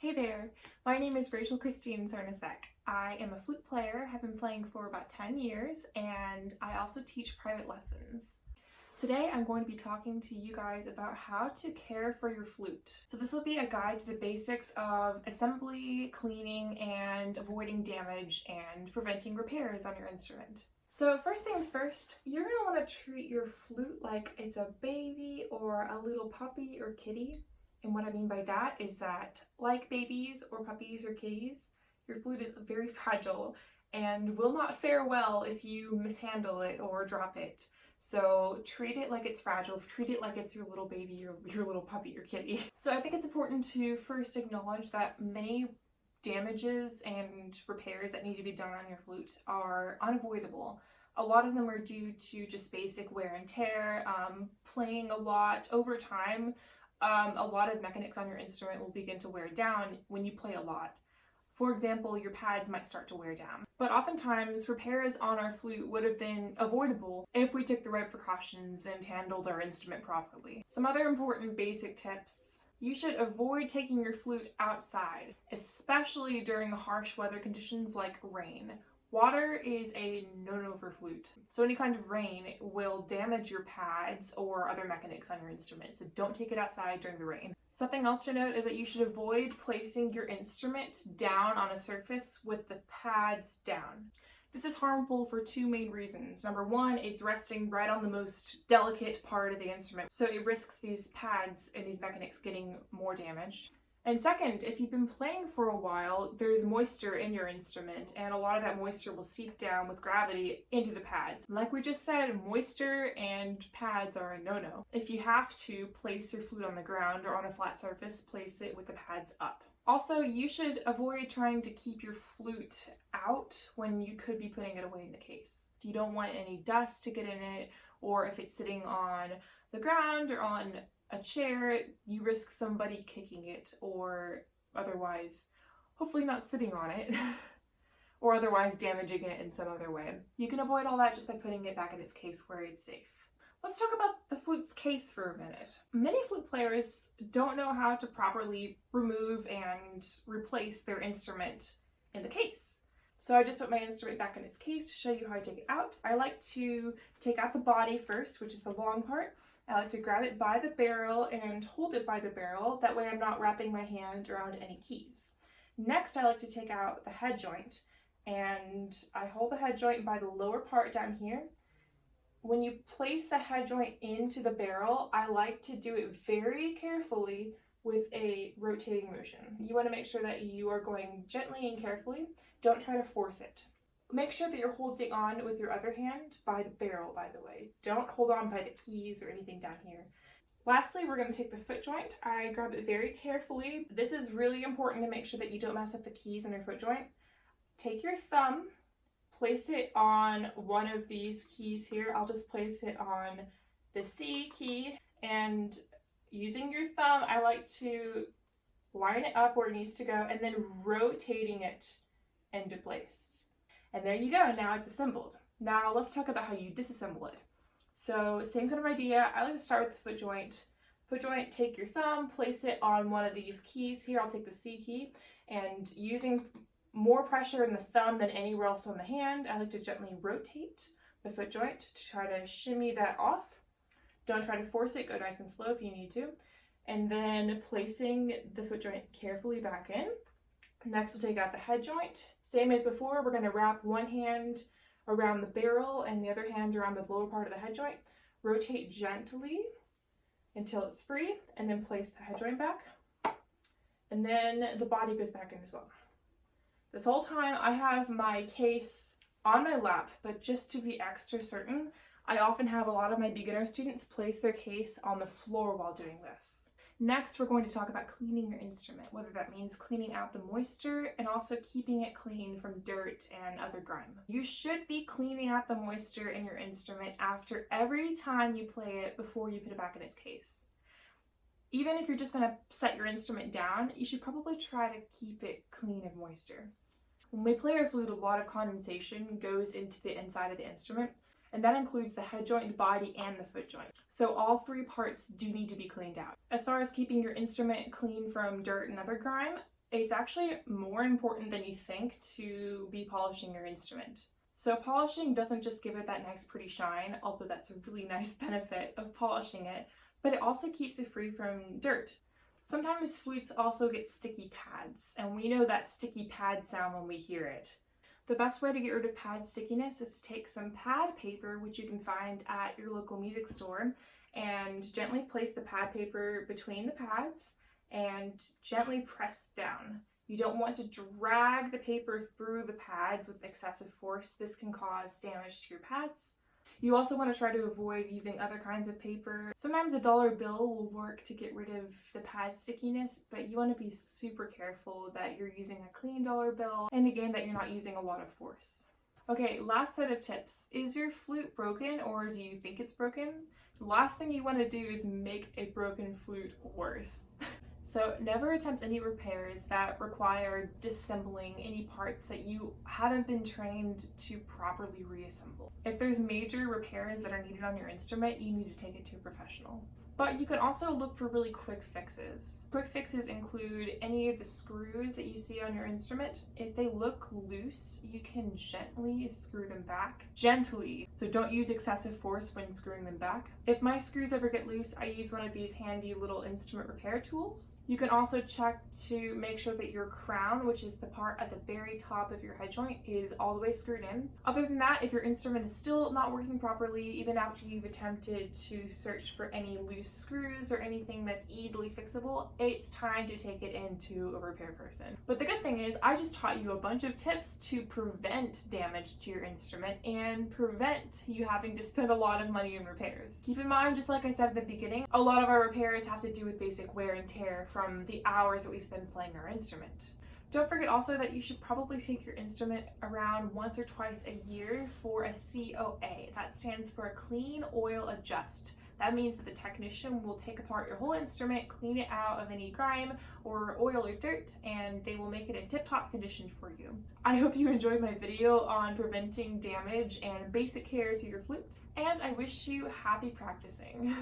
Hey there, my name is Rachel Christine Cernasek. I am a flute player, have been playing for about 10 years, and I also teach private lessons. Today I'm going to be talking to you guys about how to care for your flute. So this will be a guide to the basics of assembly, cleaning, and avoiding damage and preventing repairs on your instrument. So first things first, you're going to want to treat your flute like it's a baby or a little puppy or kitty. And what I mean by that is that, like babies or puppies or kitties, your flute is very fragile and will not fare well if you mishandle it or drop it. So treat it like it's fragile, treat it like it's your little baby or your little puppy or kitty. So I think it's important to first acknowledge that many damages and repairs that need to be done on your flute are unavoidable. A lot of them are due to just basic wear and tear, playing a lot over time. A lot of mechanics on your instrument will begin to wear down when you play a lot. For example, your pads might start to wear down. But oftentimes, repairs on our flute would have been avoidable if we took the right precautions and handled our instrument properly. Some other important basic tips. You should avoid taking your flute outside, especially during harsh weather conditions like rain. Water is a no-no for flute. So any kind of rain will damage your pads or other mechanics on your instrument, so don't take it outside during the rain. Something else to note is that you should avoid placing your instrument down on a surface with the pads down. This is harmful for two main reasons. Number one, it's resting right on the most delicate part of the instrument, so it risks these pads and these mechanics getting more damaged. And second, if you've been playing for a while, there's moisture in your instrument, and a lot of that moisture will seep down with gravity into the pads. Like we just said, moisture and pads are a no-no. If you have to place your flute on the ground or on a flat surface, place it with the pads up. Also, you should avoid trying to keep your flute out when you could be putting it away in the case. You don't want any dust to get in it, or if it's sitting on the ground or on a chair, you risk somebody kicking it or otherwise, hopefully not sitting on it, or otherwise damaging it in some other way. You can avoid all that just by putting it back in its case where it's safe. Let's talk about the flute's case for a minute. Many flute players don't know how to properly remove and replace their instrument in the case. So I just put my instrument back in its case to show you how I take it out. I like to take out the body first, which is the long part. I like to grab it by the barrel and hold it by the barrel. That way I'm not wrapping my hand around any keys. Next, I like to take out the head joint, and I hold the head joint by the lower part down here. When you place the head joint into the barrel, I like to do it very carefully with a rotating motion. You want to make sure that you are going gently and carefully. Don't try to force it. Make sure that you're holding on with your other hand by the barrel, by the way. Don't hold on by the keys or anything down here. Lastly, we're going to take the foot joint. I grab it very carefully. This is really important to make sure that you don't mess up the keys in your foot joint. Take your thumb, place it on one of these keys here. I'll just place it on the C key, and using your thumb, I like to line it up where it needs to go and then rotating it into place. And there you go, now it's assembled. Now let's talk about how you disassemble it. So same kind of idea, I like to start with the foot joint. Foot joint, take your thumb, place it on one of these keys here. I'll take the C key, and using more pressure in the thumb than anywhere else on the hand, I like to gently rotate the foot joint to try to shimmy that off. Don't try to force it, go nice and slow if you need to. And then placing the foot joint carefully back in. Next, we'll take out the head joint. Same as before, we're going to wrap one hand around the barrel and the other hand around the lower part of the head joint. Rotate gently until it's free, and then place the head joint back. And then the body goes back in as well. This whole time, I have my case on my lap, but just to be extra certain, I often have a lot of my beginner students place their case on the floor while doing this. Next, we're going to talk about cleaning your instrument, whether that means cleaning out the moisture and also keeping it clean from dirt and other grime. You should be cleaning out the moisture in your instrument after every time you play it before you put it back in its case. Even if you're just going to set your instrument down, you should probably try to keep it clean of moisture. When we play our flute, a lot of condensation goes into the inside of the instrument, and that includes the head joint, the body, and the foot joint. So all three parts do need to be cleaned out. As far as keeping your instrument clean from dirt and other grime, It's actually more important than you think to be polishing your instrument. So polishing doesn't just give it that nice pretty shine, although that's a really nice benefit of polishing it, but it also keeps it free from dirt. Sometimes flutes also get sticky pads, and we know that sticky pad sound when we hear it. The best way to get rid of pad stickiness is to take some pad paper, which you can find at your local music store, and gently place the pad paper between the pads and gently press down. You don't want to drag the paper through the pads with excessive force. This can cause damage to your pads. You also want to try to avoid using other kinds of paper. Sometimes a dollar bill will work to get rid of the pad stickiness, but you want to be super careful that you're using a clean dollar bill, and again that you're not using a lot of force. Okay, last set of tips. Is your flute broken, or do you think it's broken? The last thing you want to do is make a broken flute worse. So never attempt any repairs that require disassembling any parts that you haven't been trained to properly reassemble. If there's major repairs that are needed on your instrument, you need to take it to a professional. But you can also look for really quick fixes. Quick fixes include any of the screws that you see on your instrument. If they look loose, you can gently screw them back. Gently, so don't use excessive force when screwing them back. If my screws ever get loose, I use one of these handy little instrument repair tools. You can also check to make sure that your crown, which is the part at the very top of your head joint, is all the way screwed in. Other than that, if your instrument is still not working properly, even after you've attempted to search for any loose screws or anything that's easily fixable, it's time to take it into a repair person. But the good thing is I just taught you a bunch of tips to prevent damage to your instrument and prevent you having to spend a lot of money in repairs. Keep in mind, just like I said at the beginning, a lot of our repairs have to do with basic wear and tear from the hours that we spend playing our instrument. Don't forget also that you should probably take your instrument around once or twice a year for a COA. That stands for a clean oil adjust. That means that the technician will take apart your whole instrument, clean it out of any grime or oil or dirt, and they will make it in tip-top condition for you. I hope you enjoyed my video on preventing damage and basic care to your flute, and I wish you happy practicing.